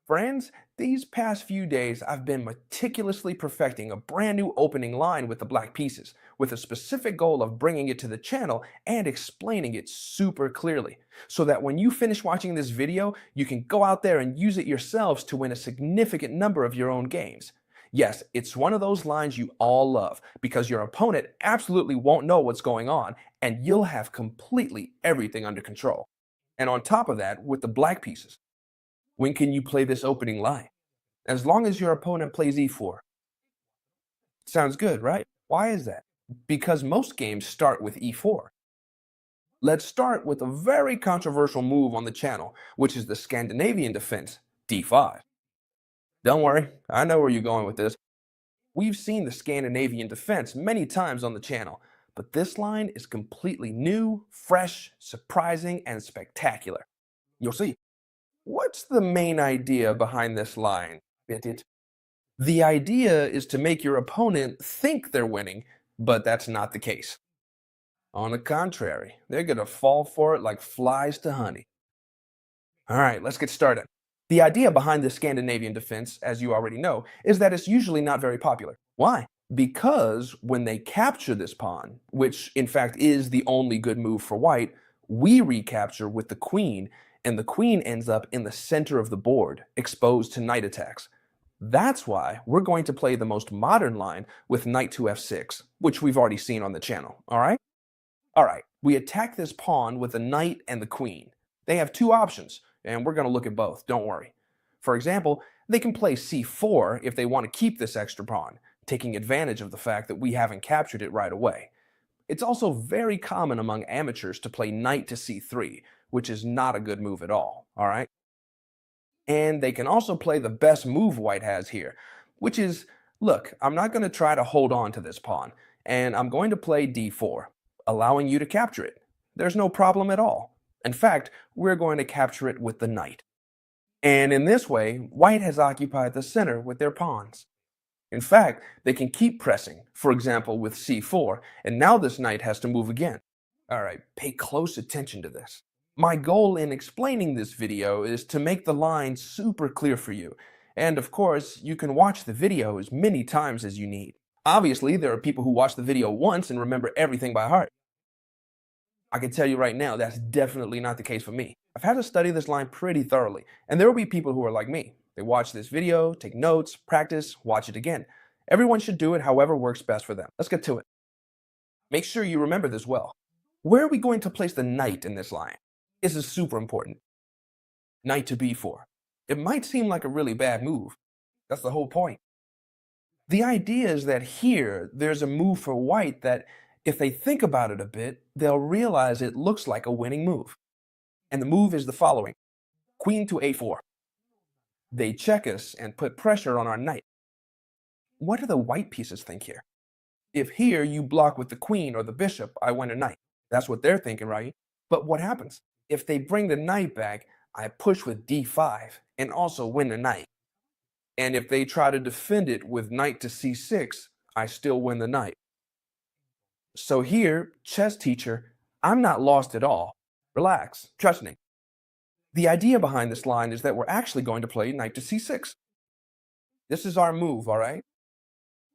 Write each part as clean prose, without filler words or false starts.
Friends, these past few days I've been meticulously perfecting a brand new opening line with the black pieces, with a specific goal of bringing it to the channel and explaining it super clearly, so that when you finish watching this video, you can go out there and use it yourselves to win a significant number of your own games. Yes, it's one of those lines you all love, because your opponent absolutely won't know what's going on, and you'll have completely everything under control. And on top of that, with the black pieces, when can you play this opening line? As long as your opponent plays e4. Sounds good, right? Why is that? Because most games start with e4. Let's start with a very controversial move on the channel, which is the Scandinavian defense, d5. Don't worry, I know where you're going with this. We've seen the Scandinavian defense many times on the channel, but this line is completely new, fresh, surprising, and spectacular. You'll see. What's the main idea behind this line? The idea is to make your opponent think they're winning, but that's not the case. On the contrary, they're going to fall for it like flies to honey. All right, let's get started. The idea behind the Scandinavian defense, as you already know, is that it's usually not very popular. Why? Because when they capture this pawn, which in fact is the only good move for white, we recapture with the queen, and the queen ends up in the center of the board, exposed to knight attacks. That's why we're going to play the most modern line with knight to f6, which we've already seen on the channel, all right? All right, we attack this pawn with the knight and the queen. They have two options, and we're going to look at both, don't worry. For example, they can play c4 if they want to keep this extra pawn, taking advantage of the fact that we haven't captured it right away. It's also very common among amateurs to play knight to c3, which is not a good move at all right? And they can also play the best move white has here, which is, look, I'm not going to try to hold on to this pawn, and I'm going to play d4, allowing you to capture it. There's no problem at all. In fact, we're going to capture it with the knight. And in this way, white has occupied the center with their pawns. In fact, they can keep pressing, for example with c4, and now this knight has to move again. All right, pay close attention to this. My goal in explaining this video is to make the line super clear for you. And of course, you can watch the video as many times as you need. Obviously, there are people who watch the video once and remember everything by heart. I can tell you right now, that's definitely not the case for me. I've had to study this line pretty thoroughly, and there will be people who are like me. They watch this video, take notes, practice, watch it again. Everyone should do it however works best for them. Let's get to it. Make sure you remember this well. Where are we going to place the knight in this line? This is super important. Knight to b4. It might seem like a really bad move. That's the whole point. The idea is that here, there's a move for white that, if they think about it a bit, they'll realize it looks like a winning move. And the move is the following. Queen to a4. They check us and put pressure on our knight. What do the white pieces think here? If here you block with the queen or the bishop, I win a knight. That's what they're thinking, right? But what happens? If they bring the knight back, I push with d5 and also win the knight. And if they try to defend it with knight to c6, I still win the knight. So here, chess teacher, I'm not lost at all. Relax, trust me. The idea behind this line is that we're actually going to play knight to c6. This is our move, all right?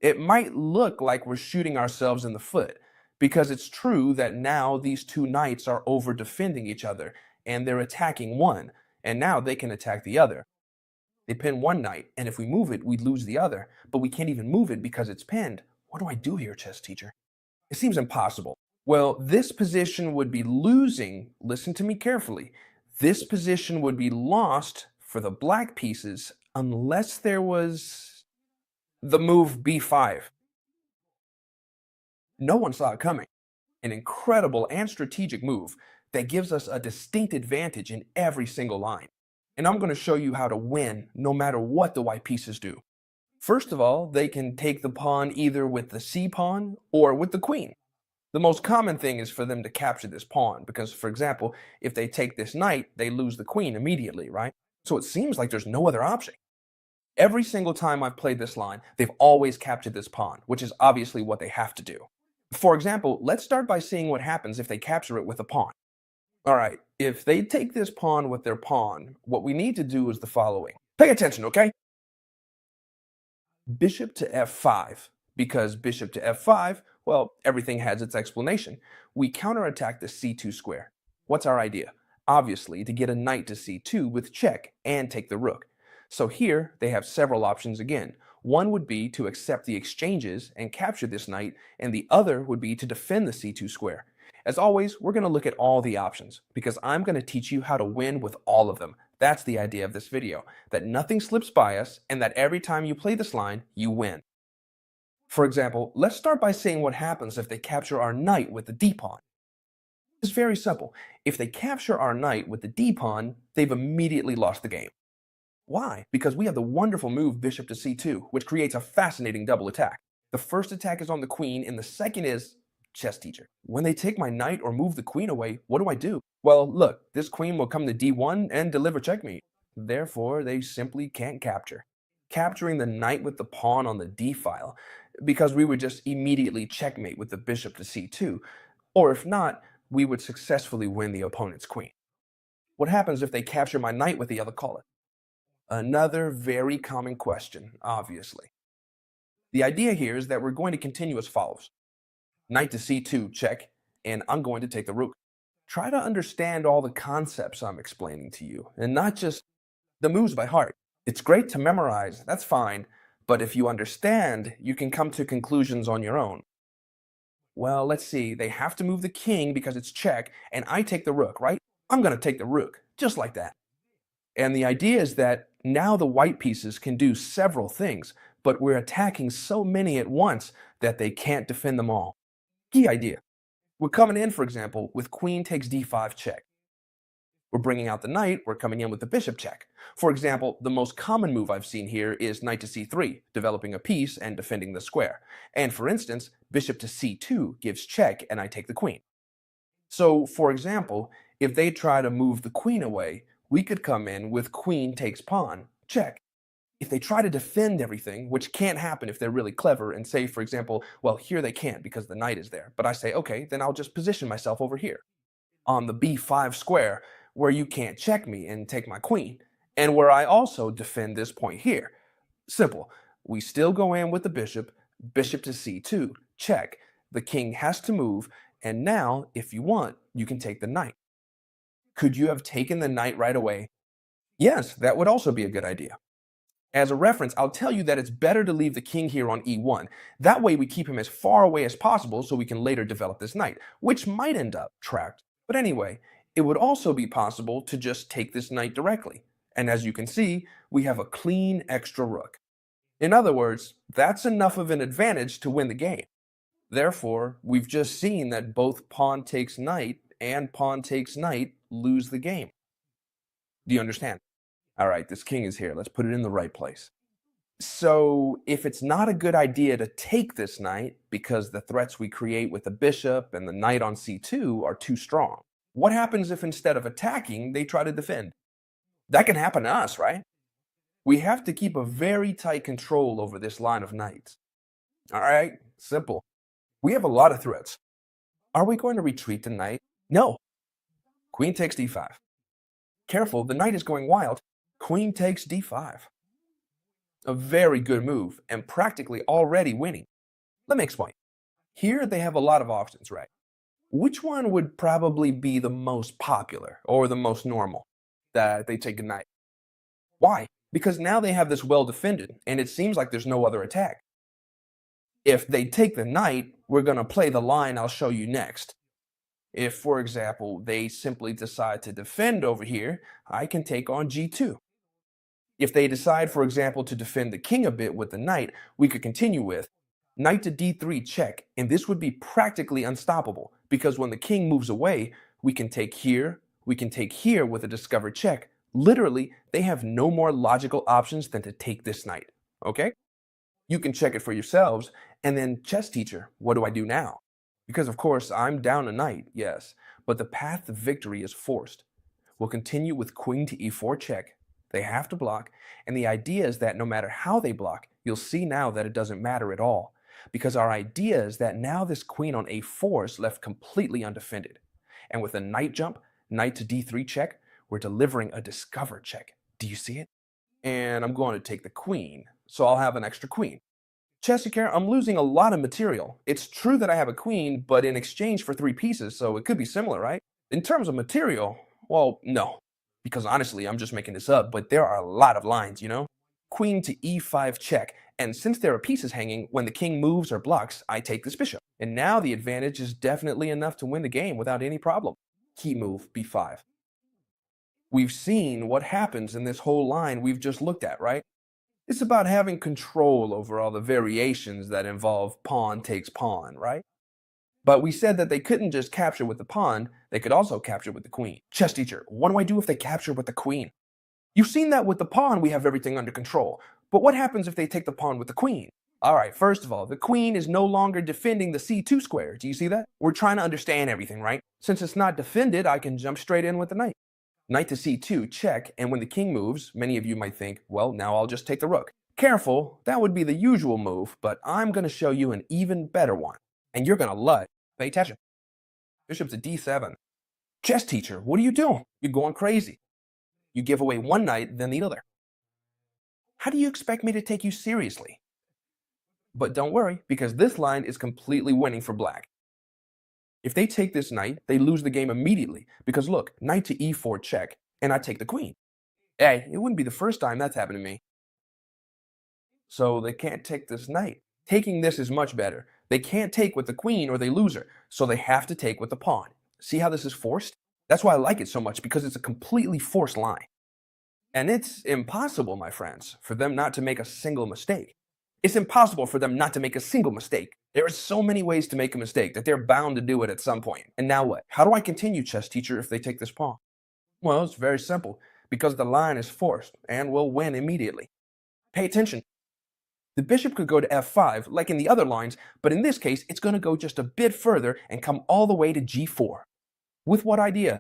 It might look like we're shooting ourselves in the foot, because it's true that now these two knights are over defending each other, and they're attacking one, and now they can attack the other. They pin one knight, and if we move it, we'd lose the other, but we can't even move it because it's pinned. What do I do here, chess teacher? It seems impossible. Well, this position would be losing, listen to me carefully, this position would be lost for the black pieces unless there was the move b5. No one saw it coming. An incredible and strategic move that gives us a distinct advantage in every single line. And I'm going to show you how to win no matter what the white pieces do. First of all, they can take the pawn either with the c pawn or with the queen. The most common thing is for them to capture this pawn because, for example, if they take this knight, they lose the queen immediately, right? So it seems like there's no other option. Every single time I've played this line, they've always captured this pawn, which is obviously what they have to do. For example, let's start by seeing what happens if they capture it with a pawn. All right, if they take this pawn with their pawn, what we need to do is the following. Pay attention, okay? Bishop to f5. Because bishop to f5, well, everything has its explanation. We counterattack the c2 square. What's our idea? Obviously, to get a knight to c2 with check and take the rook. So here, they have several options again. One would be to accept the exchanges and capture this knight, and the other would be to defend the c2 square. As always, we're going to look at all the options, because I'm going to teach you how to win with all of them. That's the idea of this video, that nothing slips by us and that every time you play this line, you win. For example, let's start by saying what happens if they capture our knight with the d-pawn. It's very simple. If they capture our knight with the d-pawn, they've immediately lost the game. Why? Because we have the wonderful move bishop to c2, which creates a fascinating double attack. The first attack is on the queen, and the second is chess teacher. When they take my knight or move the queen away, what do? Well, look, this queen will come to d1 and deliver checkmate. Therefore, they simply can't capture. Capturing the knight with the pawn on the d file, because we would just immediately checkmate with the bishop to c2, or if not, we would successfully win the opponent's queen. What happens if they capture my knight with the other color? Another very common question, obviously. The idea here is that we're going to continue as follows. Knight to c2, check, and I'm going to take the rook. Try to understand all the concepts I'm explaining to you, and not just the moves by heart. It's great to memorize, that's fine, but if you understand, you can come to conclusions on your own. Well, let's see, they have to move the king because it's check, and I take the rook, right? I'm going to take the rook, just like that. And the idea is that now the white pieces can do several things, but we're attacking so many at once that they can't defend them all. Key idea. We're coming in, for example, with queen takes d5 check. We're bringing out the knight, we're coming in with the bishop check. For example, the most common move I've seen here is knight to c3, developing a piece and defending the square. And for instance, bishop to c2 gives check and I take the queen. So, for example, if they try to move the queen away, we could come in with queen takes pawn, check. If they try to defend everything, which can't happen if they're really clever, and say, for example, well, here they can't because the knight is there, but I say, okay, then I'll just position myself over here on the b5 square where you can't check me and take my queen, and where I also defend this point here. Simple. We still go in with the bishop, bishop to c2, check. The king has to move, and now, if you want, you can take the knight. Could you have taken the knight right away? Yes, that would also be a good idea. As a reference, I'll tell you that it's better to leave the king here on e1. That way we keep him as far away as possible so we can later develop this knight, which might end up trapped. But anyway, it would also be possible to just take this knight directly. And as you can see, we have a clean extra rook. In other words, that's enough of an advantage to win the game. Therefore, we've just seen that both pawn takes knight and pawn takes knight lose the game. Do you understand? All right, this king is here. Let's put it in the right place. So, if it's not a good idea to take this knight because the threats we create with the bishop and the knight on c2 are too strong, what happens if instead of attacking, they try to defend? That can happen to us, right? We have to keep a very tight control over this line of knights. All right, simple. We have a lot of threats. Are we going to retreat the knight? No. Queen takes d5. Careful, the knight is going wild. Queen takes d5. A very good move, and practically already winning. Let me explain. Here they have a lot of options, right? Which one would probably be the most popular, or the most normal, that they take a knight? Why? Because now they have this well defended, and it seems like there's no other attack. If they take the knight, we're going to play the line I'll show you next. If, for example, they simply decide to defend over here, I can take on g2. If they decide, for example, to defend the king a bit with the knight, we could continue with knight to d3 check, and this would be practically unstoppable, because when the king moves away, we can take here with a discovered check. Literally, they have no more logical options than to take this knight, okay? You can check it for yourselves, and then chess teacher, what do I do now? Because of course, I'm down a knight, yes, but the path to victory is forced. We'll continue with queen to e4 check. They have to block, and the idea is that no matter how they block, you'll see now that it doesn't matter at all, because our idea is that now this queen on a4 is left completely undefended. And with a knight jump, knight to d3 check, we're delivering a discovered check. Do you see it? and I'm going to take the queen, so I'll have an extra queen. Chesikir, I'm losing a lot of material. It's true that I have a queen, but in exchange for 3 pieces, so it could be similar, right? In terms of material, well, no. Because honestly, I'm just making this up, but there are a lot of lines. Queen to e5 check, and since there are pieces hanging, when the king moves or blocks, I take this bishop. And now the advantage is definitely enough to win the game without any problem. Key move, b5. We've seen what happens in this whole line we've just looked at, right? It's about having control over all the variations that involve pawn takes pawn, right? But we said that they couldn't just capture with the pawn, they could also capture with the queen. Chess teacher, what do I do if they capture with the queen? You've seen that with the pawn, we have everything under control. But what happens if they take the pawn with the queen? Alright, first of all, the queen is no longer defending the c2 square. Do you see that? We're trying to understand everything, right? Since it's not defended, I can jump straight in with the knight. Knight to c2, check, and when the king moves, many of you might think, well, now I'll just take the rook. Careful, that would be the usual move, but I'm going to show you an even better one. And you're going to love it. Pay attention. Bishop to d7. Chess teacher, what are you doing? You're going crazy. You give away one knight, then the other. How do you expect me to take you seriously? But don't worry, because this line is completely winning for black. If they take this knight, they lose the game immediately, because look, knight to e4 check, and I take the queen. Hey, it wouldn't be the first time that's happened to me. So they can't take this knight. Taking this is much better. They can't take with the queen or they lose her, so they have to take with the pawn. See how this is forced? That's why I like it so much, because it's a completely forced line. And it's impossible, my friends, for them not to make a single mistake. It's impossible for them not to make a single mistake. There are so many ways to make a mistake that they're bound to do it at some point. And now what? How do I continue, chess teacher, if they take this pawn? Well, it's very simple, because the line is forced and will win immediately. Pay attention. The bishop could go to f5, like in the other lines, but in this case, it's going to go just a bit further and come all the way to g4. With what idea?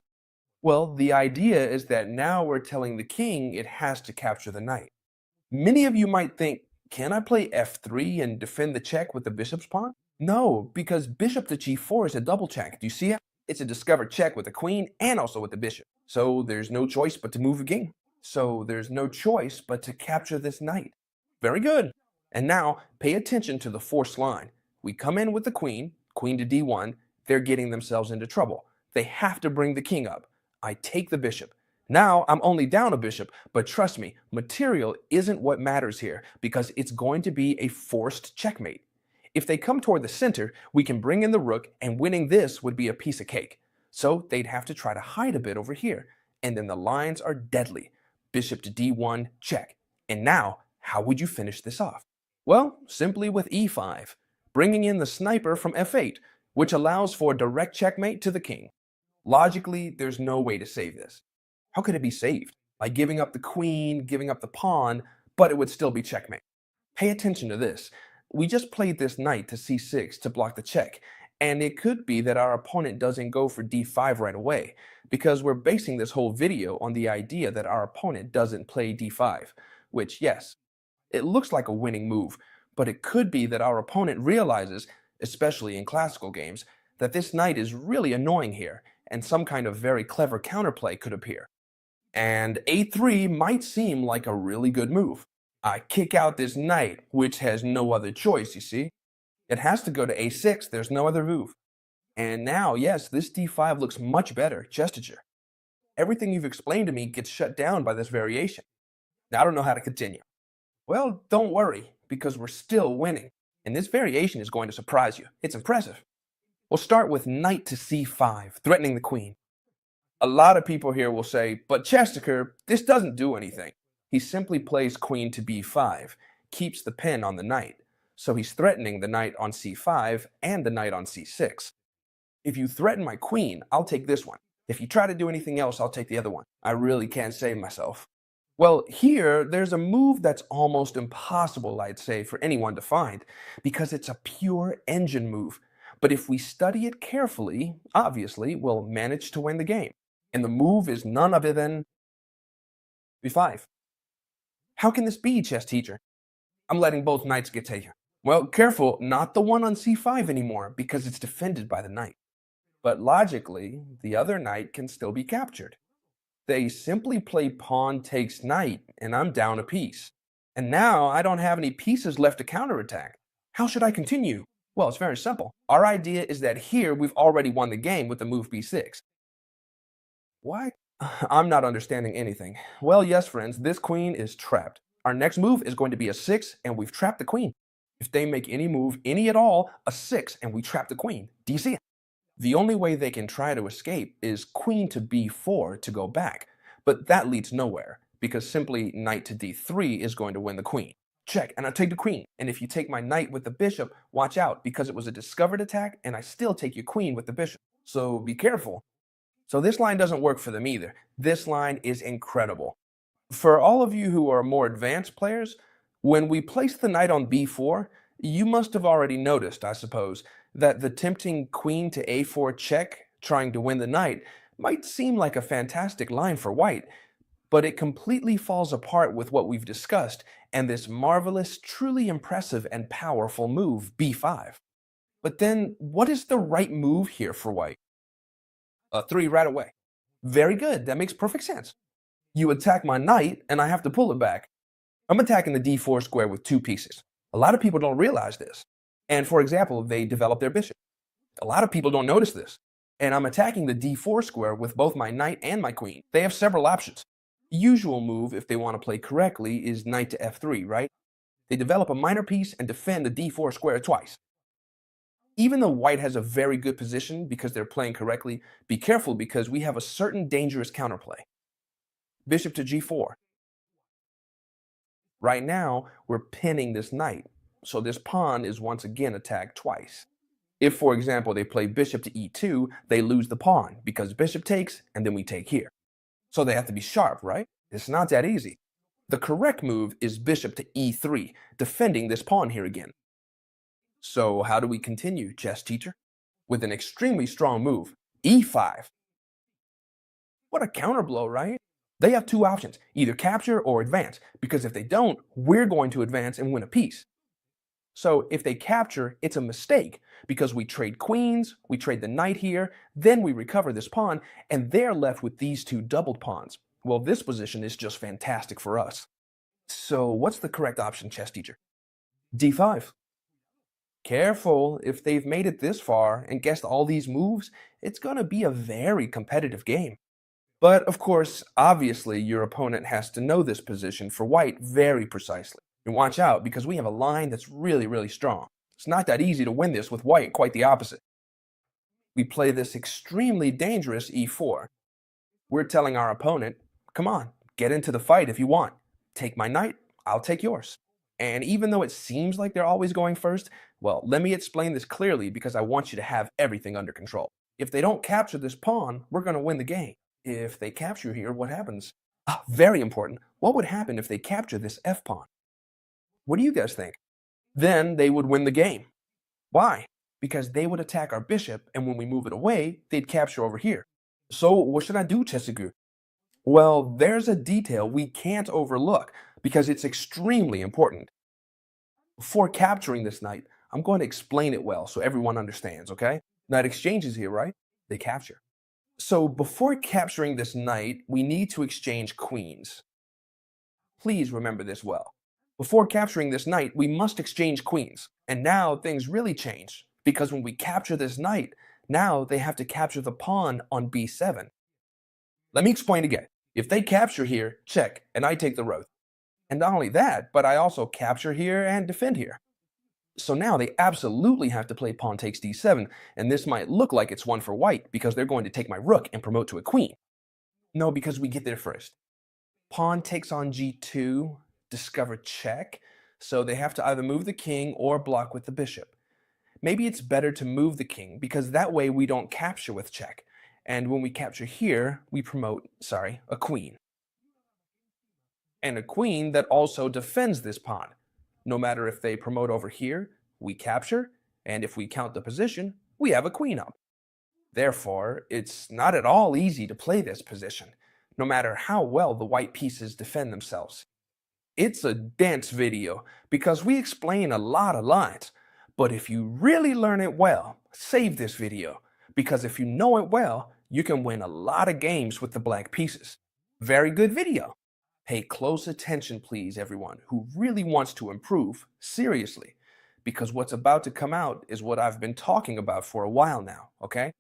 Well, the idea is that now we're telling the king it has to capture the knight. Many of you might think, can I play f3 and defend the check with the bishop's pawn? No, because bishop to g4 is a double check. Do you see it? It's a discovered check with the queen and also with the bishop. So there's no choice but to move the king. So there's no choice but to capture this knight. Very good. And now, pay attention to the forced line. We come in with the queen, queen to d1, they're getting themselves into trouble. They have to bring the king up. I take the bishop. Now, I'm only down a bishop, but trust me, material isn't what matters here, because it's going to be a forced checkmate. If they come toward the center, we can bring in the rook, and winning this would be a piece of cake. So they'd have to try to hide a bit over here, and then the lines are deadly. Bishop to d1, check. And now, how would you finish this off? Well, simply with e5, bringing in the sniper from f8, which allows for direct checkmate to the king. Logically, there's no way to save this. How could it be saved? By giving up the queen, giving up the pawn, but it would still be checkmate. Pay attention to this. We just played this knight to c6 to block the check, and it could be that our opponent doesn't go for d5 right away, because we're basing this whole video on the idea that our opponent doesn't play d5, which, yes, it looks like a winning move, but it could be that our opponent realizes, especially in classical games, that this knight is really annoying here, and some kind of very clever counterplay could appear. And a3 might seem like a really good move. I kick out this knight, which has no other choice, you see. It has to go to a6, there's no other move. And now, yes, this d5 looks much better, gesture. Everything you've explained to me gets shut down by this variation. Now I don't know how to continue. Well, don't worry, because we're still winning. And this variation is going to surprise you. It's impressive. We'll start with knight to c5, threatening the queen. A lot of people here will say, but Chesterker, this doesn't do anything. He simply plays queen to b5, keeps the pin on the knight. So he's threatening the knight on c5 and the knight on c6. If you threaten my queen, I'll take this one. If you try to do anything else, I'll take the other one. I really can't save myself. Well, here, there's a move that's almost impossible, I'd say, for anyone to find, because it's a pure engine move. But if we study it carefully, obviously, we'll manage to win the game. And the move is none other than b5. How can this be, chess teacher? I'm letting both knights get taken. Well, careful, not the one on c5 anymore, because it's defended by the knight. But logically, the other knight can still be captured. They simply play pawn takes knight, and I'm down a piece. And now I don't have any pieces left to counterattack. How should I continue? Well, it's very simple. Our idea is that here we've already won the game with the move b6. Why? I'm not understanding anything. Well, yes, friends, this queen is trapped. Our next move is going to be a 6, and we've trapped the queen. If they make any move, any at all, a 6, and we trap the queen. Do you see it? The only way they can try to escape is queen to b4 to go back. But that leads nowhere, because simply knight to d3 is going to win the queen. Check, and I take the queen. And if you take my knight with the bishop, watch out, because it was a discovered attack, and I still take your queen with the bishop. So be careful. So this line doesn't work for them either. This line is incredible. For all of you who are more advanced players, when we place the knight on b4, you must have already noticed, I suppose, that the tempting queen to a4 check, trying to win the knight, might seem like a fantastic line for white, but it completely falls apart with what we've discussed and this marvelous, truly impressive and powerful move, b5. But then, what is the right move here for white? A 3 right away. Very good, that makes perfect sense. You attack my knight, and I have to pull it back. I'm attacking the d4 square with 2 pieces. A lot of people don't realize this. And for example, they develop their bishop. A lot of people don't notice this. And I'm attacking the d4 square with both my knight and my queen. They have several options. The usual move, if they want to play correctly, is knight to f3, right? They develop a minor piece and defend the d4 square twice. Even though white has a very good position because they're playing correctly, be careful because we have a certain dangerous counterplay. Bishop to g4. Right now, we're pinning this knight, so this pawn is once again attacked twice. If, for example, they play bishop to e2, they lose the pawn because bishop takes and then we take here. So they have to be sharp, right? It's not that easy. The correct move is bishop to e3, defending this pawn here again. So how do we continue, chess teacher? With an extremely strong move, e5. What a counterblow, right? They have 2 options, either capture or advance, because if they don't, we're going to advance and win a piece. So if they capture, it's a mistake, because we trade queens, we trade the knight here, then we recover this pawn, and they're left with these 2 doubled pawns. Well, this position is just fantastic for us. So what's the correct option, chess teacher? d5. Careful, if they've made it this far and guessed all these moves, it's going to be a very competitive game. But of course, obviously, your opponent has to know this position for white very precisely. And watch out, because we have a line that's really strong. It's not that easy to win this with white, quite the opposite. We play this extremely dangerous e4. We're telling our opponent, come on, get into the fight if you want. Take my knight, I'll take yours. And even though it seems like they're always going first, well, let me explain this clearly because I want you to have everything under control. If they don't capture this pawn, we're going to win the game. If they capture here, what happens? Very important. What would happen if they capture this f pawn? What do you guys think? Then they would win the game. Why? Because they would attack our bishop, and when we move it away, they'd capture over here. So what should I do, Chesigu? Well, there's a detail we can't overlook because it's extremely important. Before capturing this knight, I'm going to explain it well so everyone understands, okay? Knight exchanges here, right? They capture. So before capturing this knight, we need to exchange queens. Please remember this well. Before capturing this knight, we must exchange queens. And now things really change, because when we capture this knight, now they have to capture the pawn on b7. Let me explain again. If they capture here, check, and I take the rook. And not only that, but I also capture here and defend here. So now they absolutely have to play pawn takes d7, and this might look like it's one for white because they're going to take my rook and promote to a queen. No, because we get there first. Pawn takes on g2, discover check, so they have to either move the king or block with the bishop. Maybe it's better to move the king because that way we don't capture with check. And when we capture here, we promote, a queen. And a queen that also defends this pawn. No matter if they promote over here, we capture, and if we count the position, we have a queen up. Therefore, it's not at all easy to play this position, no matter how well the white pieces defend themselves. It's a dense video because we explain a lot of lines, but if you really learn it well, save this video, because if you know it well, you can win a lot of games with the black pieces. Very good video. Pay close attention, please, everyone who really wants to improve, seriously, because what's about to come out is what I've been talking about for a while now, okay?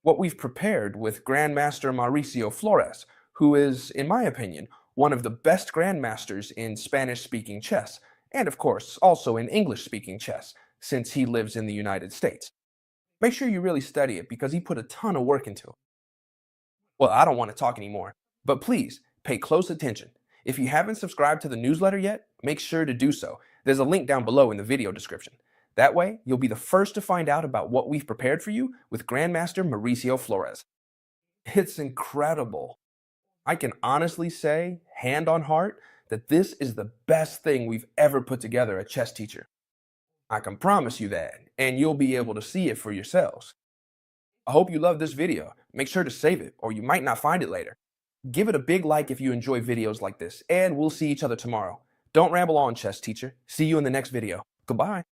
What we've prepared with Grandmaster Mauricio Flores, who is, in my opinion, one of the best grandmasters in Spanish speaking chess, and of course, also in English speaking chess, since he lives in the United States. Make sure you really study it because he put a ton of work into it. Well, I don't want to talk anymore, but please pay close attention. If you haven't subscribed to the newsletter yet, make sure to do so. There's a link down below in the video description. That way, you'll be the first to find out about what we've prepared for you with Grandmaster Mauricio Flores. It's incredible. I can honestly say, hand on heart, that this is the best thing we've ever put together at Chess Teacher. I can promise you that, and you'll be able to see it for yourselves. I hope you love this video. Make sure to save it, or you might not find it later. Give it a big like if you enjoy videos like this, and we'll see each other tomorrow. Don't ramble on, Chess Teacher. See you in the next video. Goodbye.